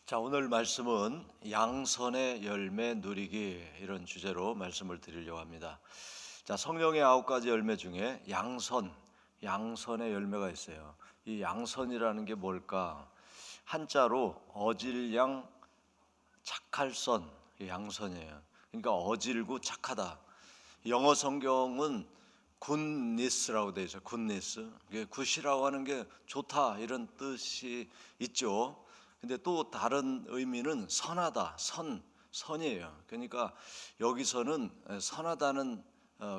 자, 오늘 말씀은 양선의 열매 누리기, 이런 주제로 말씀을 드리려고 합니다. 자, 성령의 9가지 열매 중에 양선의 열매가 있어요. 이 양선이라는 게 뭘까? 한자로 어질양 착할 선, 이 양선이에요. 그러니까 어질고 착하다. 영어 성경은 굿니스라고 되어 있어요. 굿니스. 굿이라고 하는 게 좋다, 이런 뜻이 있죠. 근데 또 다른 의미는 선하다, 선이에요. 그러니까 여기서는 선하다는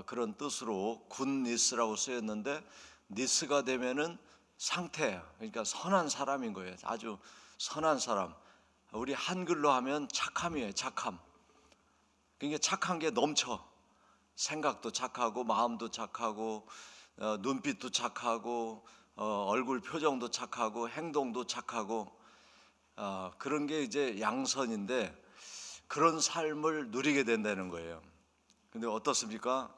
그런 뜻으로 굿니스라고 쓰였는데, 니스가 되면은 상태예요. 그러니까 선한 사람인 거예요. 아주 선한 사람. 우리 한글로 하면 착함이에요. 착함. 그러니까 착한 게 넘쳐. 생각도 착하고 마음도 착하고 눈빛도 착하고 얼굴 표정도 착하고 행동도 착하고 그런 게 이제 양선인데, 그런 삶을 누리게 된다는 거예요. 근데 어떻습니까?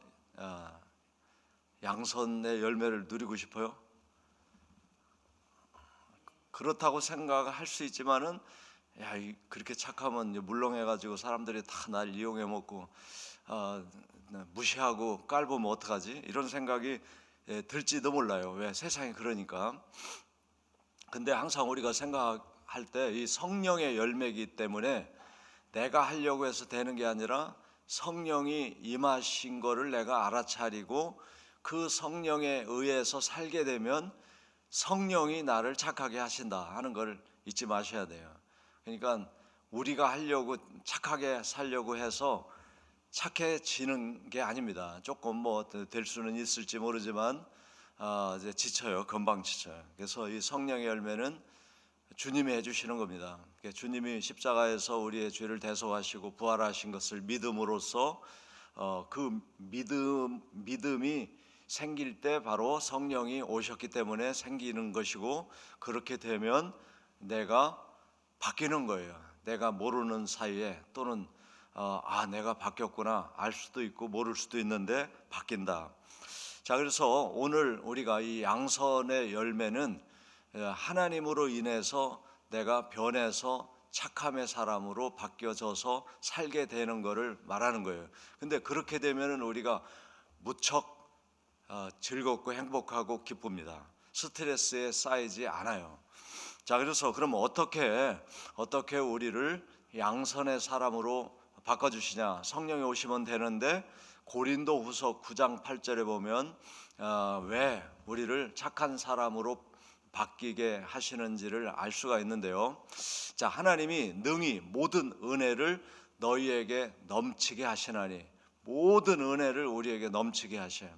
양선의 열매를 누리고 싶어요? 그렇다고 생각할 수 있지만은, 그렇게 착하면 물렁해가지고 사람들이 다 날 이용해 먹고 무시하고 깔보면 어떡하지? 이런 생각이 들지도 몰라요. 왜? 세상이 그러니까. 근데 항상 우리가 생각할 때 이 성령의 열매이기 때문에 내가 하려고 해서 되는 게 아니라 성령이 임하신 거를 내가 알아차리고 그 성령에 의해서 살게 되면 성령이 나를 착하게 하신다 하는 걸 잊지 마셔야 돼요. 그러니까 우리가 하려고, 착하게 살려고 해서 착해지는 게 아닙니다. 조금 뭐 될 수는 있을지 모르지만 이제 지쳐요. 금방 지쳐요. 그래서 이 성령의 열매는 주님이 해주시는 겁니다. 주님이 십자가에서 우리의 죄를 대속하시고 부활하신 것을 믿음으로써 그 믿음이 생길 때 바로 성령이 오셨기 때문에 생기는 것이고, 그렇게 되면 내가 바뀌는 거예요. 내가 모르는 사이에, 또는 내가 바뀌었구나 알 수도 있고 모를 수도 있는데 바뀐다. 자, 그래서 오늘 우리가 이 양선의 열매는 하나님으로 인해서 내가 변해서 착함의 사람으로 바뀌어져서 살게 되는 것을 말하는 거예요. 근데 그렇게 되면 우리가 무척 즐겁고 행복하고 기쁩니다. 스트레스에 쌓이지 않아요. 자, 그래서 그럼 어떻게 우리를 양선의 사람으로 바꿔주시냐? 성령이 오시면 되는데, 고린도후서 9장 8절에 보면 왜 우리를 착한 사람으로 바뀌게 하시는지를 알 수가 있는데요. 자, 하나님이 능히 모든 은혜를 너희에게 넘치게 하시나니, 모든 은혜를 우리에게 넘치게 하셔요.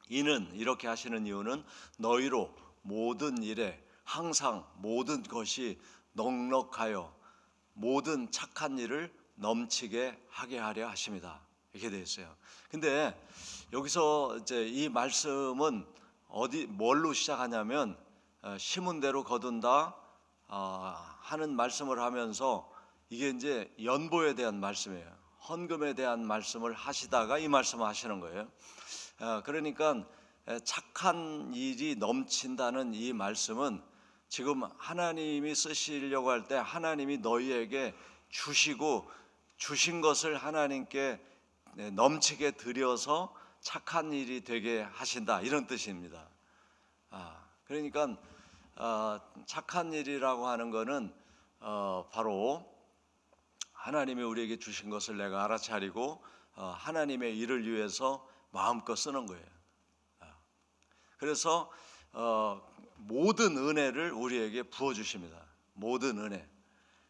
이는, 이렇게 하시는 이유는 너희로 모든 일에 항상 모든 것이 넉넉하여 모든 착한 일을 넘치게 하게 하려 하십니다. 이렇게 되어 있어요. 근데 여기서 이제 이 말씀은 뭘로 시작하냐면 심은 대로 거둔다 하는 말씀을 하면서, 이게 이제 연보에 대한 말씀이에요. 헌금에 대한 말씀을 하시다가 이 말씀을 하시는 거예요. 그러니까 착한 일이 넘친다는 이 말씀은 지금 하나님이 쓰시려고 할 때 하나님이 너희에게 주시고, 주신 것을 하나님께 넘치게 드려서 착한 일이 되게 하신다, 이런 뜻입니다. 그러니까 착한 일이라고 하는 것은 바로 하나님이 우리에게 주신 것을 내가 알아차리고 하나님의 일을 위해서 마음껏 쓰는 거예요. 그래서 모든 은혜를 우리에게 부어주십니다. 모든 은혜.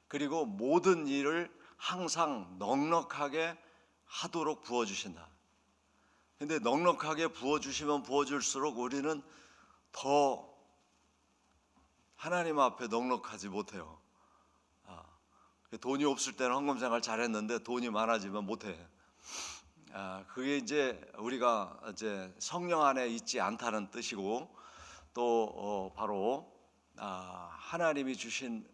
그리고 모든 일을 항상 넉넉하게 하도록 부어주신다. 근데 넉넉하게 부어주시면 부어줄수록 우리는 더 하나님 앞에 넉넉하지 못해요. 돈이 없을 때는 헌금 생활 잘했는데 돈이 많아지면 못해. 그게 이제 우리가 이제 성령 안에 있지 않다는 뜻이고, 또 바로 하나님이 주신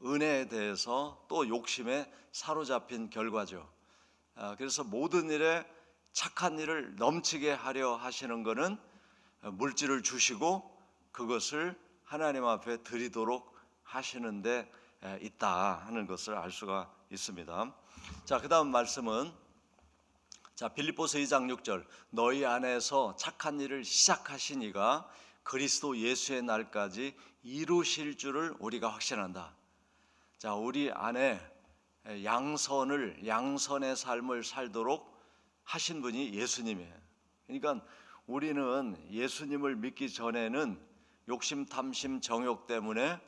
은혜에 대해서 또 욕심에 사로잡힌 결과죠. 그래서 모든 일에 착한 일을 넘치게 하려 하시는 것은 물질을 주시고 그것을 하나님 앞에 드리도록 하시는데 있다 하는 것을 알 수가 있습니다. 자, 그다음 말씀은 빌립보서 2장 6절 너희 안에서 착한 일을 시작하신 이가 그리스도 예수의 날까지 이루실 줄을 우리가 확신한다. 자, 우리 안에 양선의 삶을 살도록 하신 분이 예수님이에요. 그러니까 우리는 예수님을 믿기 전에는 욕심, 탐심, 정욕 때문에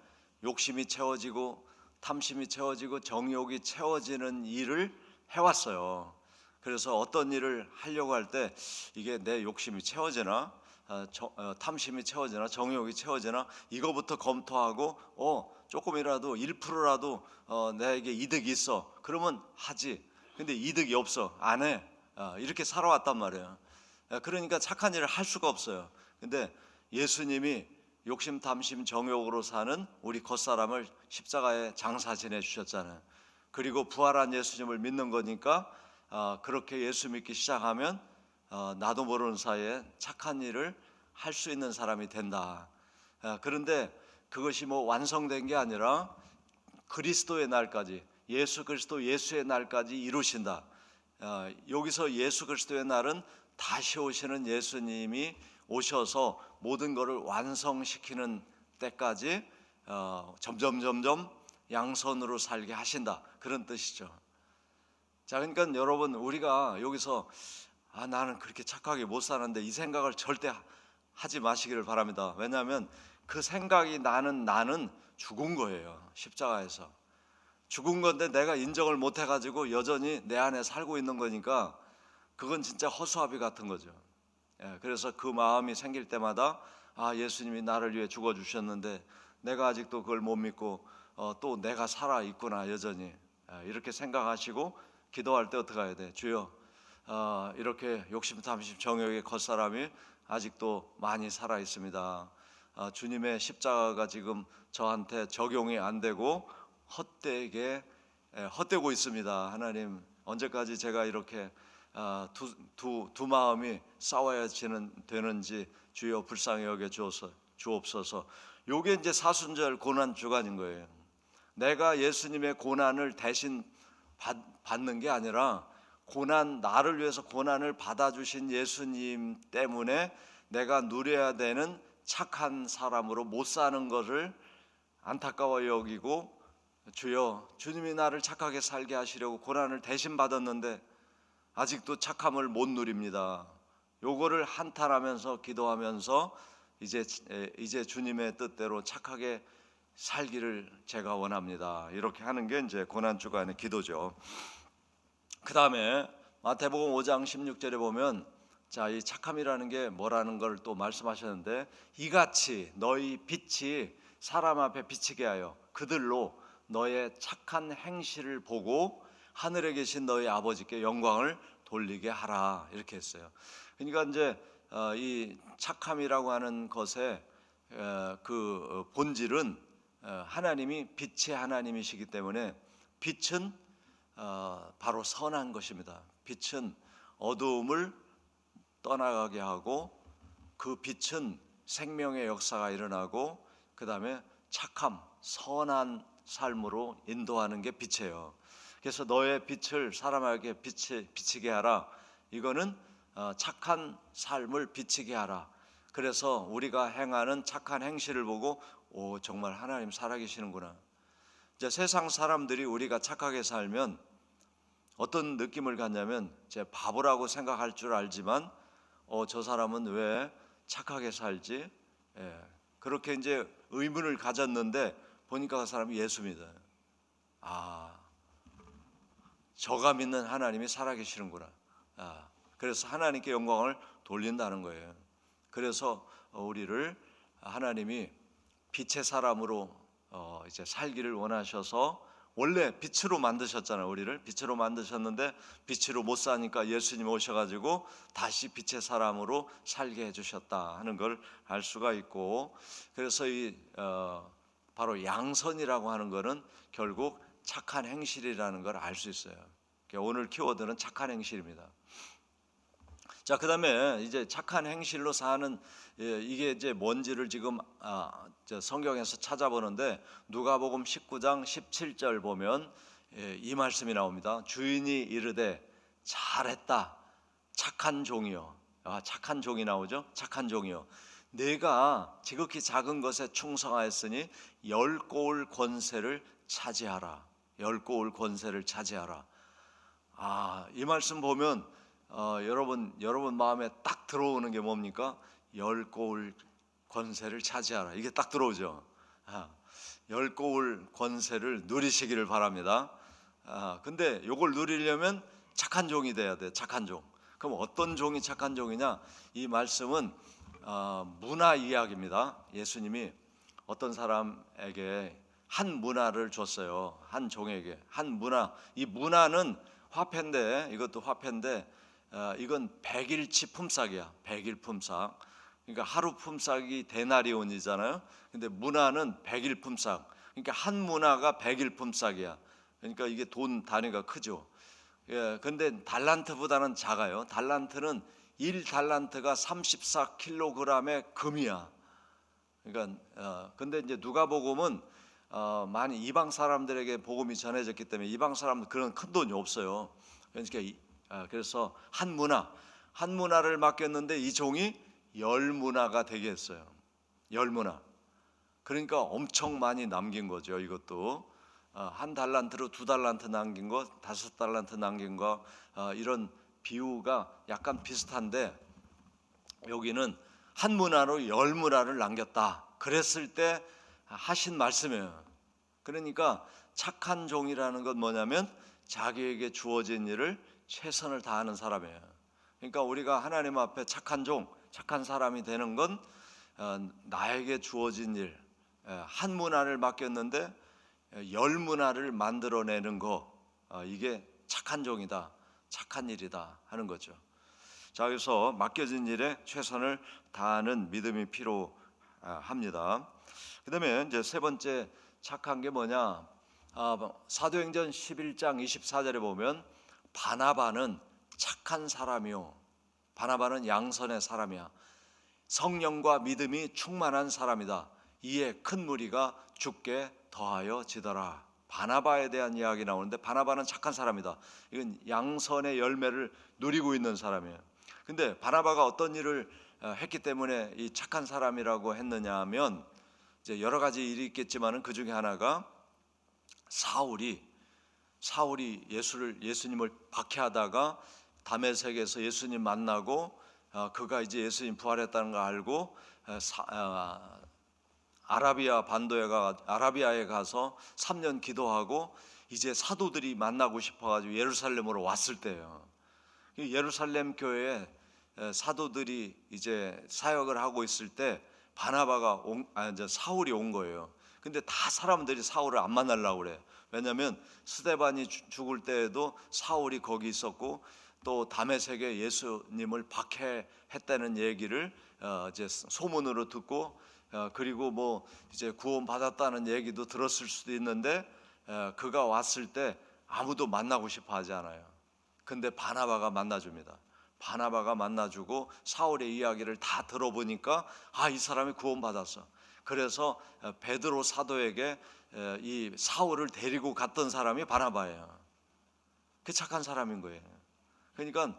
욕심이 채워지고 탐심이 채워지고 정욕이 채워지는 일을 해왔어요. 그래서 어떤 일을 하려고 할 때 이게 내 욕심이 채워지나 탐심이 채워지나 정욕이 채워지나 이거부터 검토하고 조금이라도 1%라도 내게 이득이 있어 그러면 하지. 근데 이득이 없어 안 해. 이렇게 살아왔단 말이에요. 그러니까 착한 일을 할 수가 없어요. 근데 예수님이 욕심, 탐심, 정욕으로 사는 우리 겉사람을 십자가에 장사 지내 주셨잖아요. 그리고 부활한 예수님을 믿는 거니까 그렇게 예수 믿기 시작하면 나도 모르는 사이에 착한 일을 할 수 있는 사람이 된다. 그런데 그것이 완성된 게 아니라 그리스도의 날까지 예수 그리스도 예수의 날까지 이루신다. 여기서 예수 그리스도의 날은 다시 오시는 예수님이 오셔서 모든 것을 완성시키는 때까지 점점 양선으로 살게 하신다. 그런 뜻이죠. 자, 그러니까 여러분 우리가 여기서 나는 그렇게 착하게 못 사는데 이 생각을 절대 하지 마시기를 바랍니다. 왜냐하면 그 생각이 나는 죽은 거예요. 십자가에서 죽은 건데 내가 인정을 못 해가지고 여전히 내 안에 살고 있는 거니까 그건 진짜 허수아비 같은 거죠. 그래서 그 마음이 생길 때마다 예수님이 나를 위해 죽어주셨는데 내가 아직도 그걸 못 믿고 또 내가 살아있구나 여전히 이렇게 생각하시고 기도할 때 어떻게 해야 돼? 주여 이렇게 욕심, 탐심, 정욕의 겉사람이 아직도 많이 살아있습니다. 주님의 십자가가 지금 저한테 적용이 안 되고 헛되고 있습니다. 하나님 언제까지 제가 이렇게 두 마음이 싸워야 되는지 주여 불쌍히 여겨 주옵소서. 요게 이제 사순절 고난 주간인 거예요. 내가 예수님의 고난을 대신 받는 게 아니라 나를 위해서 고난을 받아주신 예수님 때문에 내가 누려야 되는 착한 사람으로 못 사는 것을 안타까워 여기고 주여 주님이 나를 착하게 살게 하시려고 고난을 대신 받았는데 아직도 착함을 못 누립니다. 요거를 한탄하면서 기도하면서 이제 주님의 뜻대로 착하게 살기를 제가 원합니다. 이렇게 하는 게 이제 고난 주간의 기도죠. 그 다음에 마태복음 5장 16절에 보면 이 착함이라는 게 뭐라는 걸 또 말씀하셨는데 이같이 너희 빛이 사람 앞에 비치게 하여 그들로 너의 착한 행실을 보고 하늘에 계신 너희 아버지께 영광을 돌리게 하라 이렇게 했어요. 그러니까 이제 이 착함이라고 하는 것의 그 본질은 하나님이 빛의 하나님이시기 때문에 빛은 바로 선한 것입니다. 빛은 어두움을 떠나가게 하고 그 빛은 생명의 역사가 일어나고 그 다음에 착함, 선한 삶으로 인도하는 게 빛이에요. 그래서 너의 빛을 사람에게 비치게 하라. 이거는 착한 삶을 비치게 하라. 그래서 우리가 행하는 착한 행실을 보고 정말 하나님 살아계시는구나. 이제 세상 사람들이 우리가 착하게 살면 어떤 느낌을 갖냐면 바보라고 생각할 줄 알지만 저 사람은 왜 착하게 살지? 그렇게 이제 의문을 가졌는데 보니까 그 사람이 예수 믿어요. 저가 믿는 하나님이 살아계시는구나. 그래서 하나님께 영광을 돌린다는 거예요. 그래서 우리를 하나님이 빛의 사람으로 이제 살기를 원하셔서 원래 빛으로 만드셨잖아요. 우리를 빛으로 만드셨는데 빛으로 못 사니까 예수님 오셔가지고 다시 빛의 사람으로 살게 해주셨다 하는 걸 알 수가 있고, 그래서 바로 양선이라고 하는 것은 결국 착한 행실이라는 걸 알 수 있어요. 오늘 키워드는 착한 행실입니다. 자, 그다음에 이제 착한 행실로 사는 이게 이제 뭔지를 지금 성경에서 찾아보는데 누가복음 19장 17절 보면 이 말씀이 나옵니다. 주인이 이르되 잘했다 착한 종이요. 착한 종이 나오죠. 착한 종이요. 내가 지극히 작은 것에 충성하였으니 열 고을 권세를 차지하라. 열 고을 권세를 차지하라. 이 말씀 보면 여러분 마음에 딱 들어오는 게 뭡니까? 열 고을 권세를 차지하라. 이게 딱 들어오죠. 열 고을 권세를 누리시기를 바랍니다. 근데 이걸 누리려면 착한 종이 돼야 돼. 착한 종. 그럼 어떤 종이 착한 종이냐? 이 말씀은 문화 이야기입니다. 예수님이 어떤 사람에게 한 문화를 줬어요. 한 종에게 한 문화. 이 문화는 화폐인데, 이것도 화폐인데 이건 백일치 품삯이야. 백일 품삯. 그러니까 하루 품삯이 데나리온이잖아요. 근데 문화는 백일 품삯. 그러니까 한 문화가 백일 품삯이야. 그러니까 이게 돈 단위가 크죠. 근데 달란트보다는 작아요. 달란트는 1달란트가 34kg의 금이야. 그러니까 근데 이제 누가복음은 많이 이방 사람들에게 복음이 전해졌기 때문에 이방 사람들 그런 큰 돈이 없어요. 그러니까 그래서 한 문화를 맡겼는데 이 종이 열 문화가 되게 했어요. 열 문화. 그러니까 엄청 많이 남긴 거죠. 이것도 한 달란트로 두 달란트 남긴 거, 다섯 달란트 남긴 거 이런 비유가 약간 비슷한데 여기는 한 문화로 열 문화를 남겼다. 그랬을 때 하신 말씀이에요. 그러니까 착한 종이라는 건 뭐냐면 자기에게 주어진 일을 최선을 다하는 사람이에요. 그러니까 우리가 하나님 앞에 착한 종, 착한 사람이 되는 건 나에게 주어진 일, 한 문화를 맡겼는데 열 문화를 만들어내는 거, 이게 착한 종이다, 착한 일이다 하는 거죠. 자, 그래서 맡겨진 일에 최선을 다하는 믿음이 필요합니다. 그다음에 이제 세 번째 착한 게 뭐냐? 사도행전 11장 24절에 보면 바나바는 착한 사람이요. 바나바는 양선의 사람이야. 성령과 믿음이 충만한 사람이다. 이에 큰 무리가 죽게 더하여 지더라. 바나바에 대한 이야기 나오는데 바나바는 착한 사람이다. 이건 양선의 열매를 누리고 있는 사람이에요. 근데 바나바가 어떤 일을 했기 때문에 이 착한 사람이라고 했느냐 하면 이제 여러 가지 일이 있겠지만은 그 중에 하나가 사울이 예수님을 박해하다가 다메섹에서 예수님 만나고 그가 이제 예수님 부활했다는 걸 알고 아라비아에 가서 3년 기도하고 이제 사도들이 만나고 싶어가지고 예루살렘으로 왔을 때예요. 예루살렘 교회에 사도들이 이제 사역을 하고 있을 때 바나바가 사울이 온 거예요. 근데 다 사람들이 사울을 안 만나려고 그래. 왜냐하면 스데반이 죽을 때에도 사울이 거기 있었고 또 다메섹에 예수님을 박해했다는 얘기를 이제 소문으로 듣고 그리고 뭐 이제 구원 받았다는 얘기도 들었을 수도 있는데 그가 왔을 때 아무도 만나고 싶어 하지 않아요. 근데 바나바가 만나줍니다. 바나바가 만나주고 사울의 이야기를 다 들어보니까 이 사람이 구원받았어. 그래서 베드로 사도에게 이 사울을 데리고 갔던 사람이 바나바예요. 그 착한 사람인 거예요. 그러니까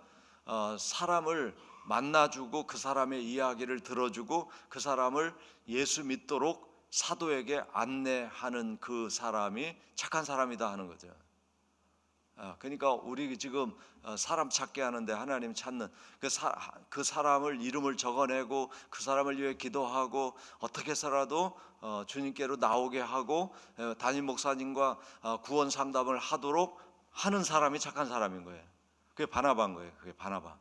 사람을 만나주고 그 사람의 이야기를 들어주고 그 사람을 예수 믿도록 사도에게 안내하는 그 사람이 착한 사람이다 하는 거죠. 그러니까 우리 지금 사람 찾게 하는데 하나님 찾는 그 사람을 이름을 적어내고 그 사람을 위해 기도하고 어떻게 해서라도 주님께로 나오게 하고 담임 목사님과 구원 상담을 하도록 하는 사람이 착한 사람인 거예요. 그게 바나바인 거예요. 그게 바나바.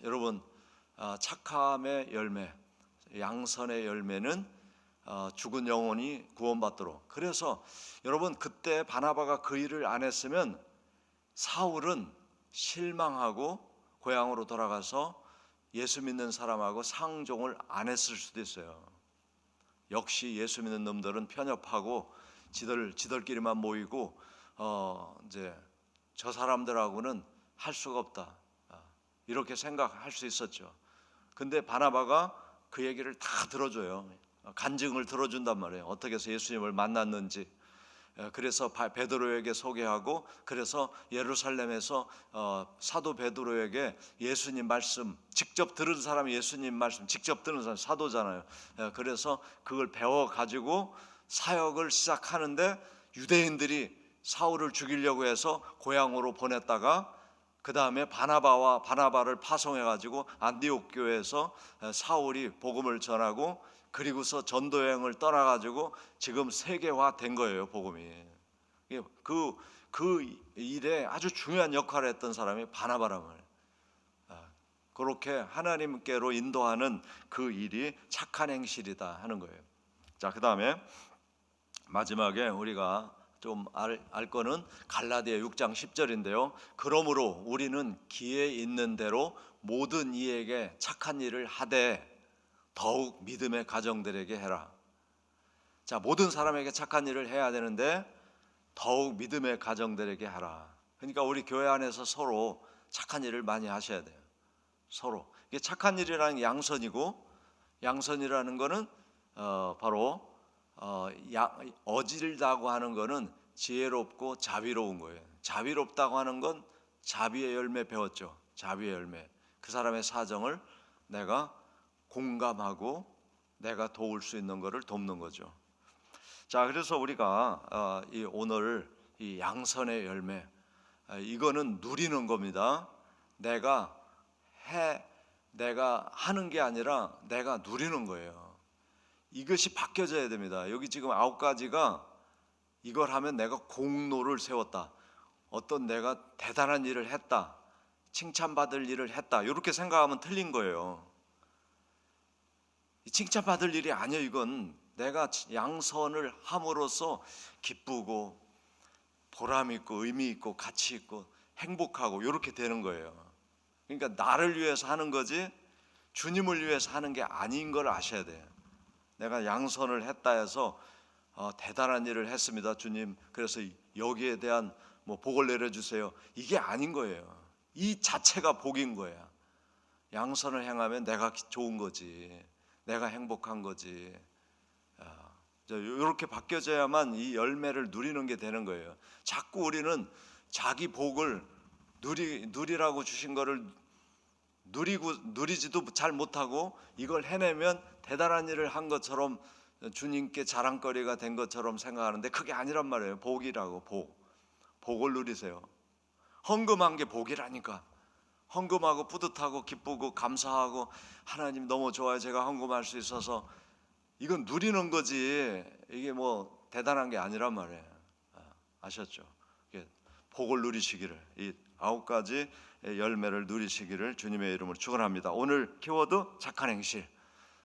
여러분 착함의 열매, 양선의 열매는 죽은 영혼이 구원받도록. 그래서 여러분 그때 바나바가 그 일을 안 했으면 사울은 실망하고 고향으로 돌아가서 예수 믿는 사람하고 상종을 안 했을 수도 있어요. 역시 예수 믿는 놈들은 편협하고 지들끼리만 모이고 이제 저 사람들하고는 할 수가 없다. 이렇게 생각할 수 있었죠. 근데 바나바가 그 얘기를 다 들어줘요. 간증을 들어준단 말이에요. 어떻게 해서 예수님을 만났는지. 그래서 베드로에게 소개하고, 그래서 예루살렘에서 사도 베드로에게 예수님 말씀 직접 들은 사람이, 예수님 말씀 직접 들은 사람 사도잖아요. 그래서 그걸 배워가지고 사역을 시작하는데, 유대인들이 사울을 죽이려고 해서 고향으로 보냈다가 그 다음에 바나바를 파송해가지고 안디옥 교회에서 사울이 복음을 전하고, 그리고서 전도여행을 떠나가지고 지금 세계화된 거예요, 복음이. 그 일에 아주 중요한 역할을 했던 사람이 바나바란 말이에요. 그렇게 하나님께로 인도하는 그 일이 착한 행실이다 하는 거예요. 자, 그 다음에 마지막에 우리가 좀 알 거는 갈라디아 6장 10절인데요. 그러므로 우리는 기회 있는 대로 모든 이에게 착한 일을 하되 더욱 믿음의 가정들에게 해라. 자, 모든 사람에게 착한 일을 해야 되는데 더욱 믿음의 가정들에게 하라. 그러니까 우리 교회 안에서 서로 착한 일을 많이 하셔야 돼요. 서로. 이게 착한 일이라는 게 양선이고, 양선이라는 거는 바로 어질다고 하는 거는 지혜롭고 자비로운 거예요. 자비롭다고 하는 건 자비의 열매 배웠죠. 자비의 열매. 그 사람의 사정을 내가 공감하고 내가 도울 수 있는 것을 돕는 거죠. 자, 그래서 우리가 오늘 이 양선의 열매, 이거는 누리는 겁니다. 내가 하는 게 아니라 내가 누리는 거예요. 이것이 바뀌어져야 됩니다. 여기 지금 9가지가 이걸 하면 내가 공로를 세웠다, 어떤 내가 대단한 일을 했다, 칭찬받을 일을 했다, 이렇게 생각하면 틀린 거예요. 칭찬받을 일이 아니에요. 이건 내가 양선을 함으로써 기쁘고 보람 있고 의미 있고 가치 있고 행복하고 이렇게 되는 거예요. 그러니까 나를 위해서 하는 거지 주님을 위해서 하는 게 아닌 걸 아셔야 돼요. 내가 양선을 했다 해서 대단한 일을 했습니다, 주님, 그래서 여기에 대한 복을 내려주세요, 이게 아닌 거예요. 이 자체가 복인 거야. 양선을 행하면 내가 좋은 거지, 내가 행복한 거지. 이렇게 바뀌어져야만 이 열매를 누리는 게 되는 거예요. 자꾸 우리는 자기 복을 누리라고 주신 거를 누리지도 잘 못하고, 이걸 해내면 대단한 일을 한 것처럼 주님께 자랑거리가 된 것처럼 생각하는데 그게 아니란 말이에요. 복이라고. 복을 누리세요. 헌금한 게 복이라니까. 헌금하고 뿌듯하고 기쁘고 감사하고 하나님 너무 좋아요, 제가 헌금할 수 있어서, 이건 누리는 거지 이게 대단한 게 아니란 말이에요. 아셨죠? 복을 누리시기를, 이 9가지 열매를 누리시기를 주님의 이름으로 축원합니다. 오늘 키워드 착한 행실.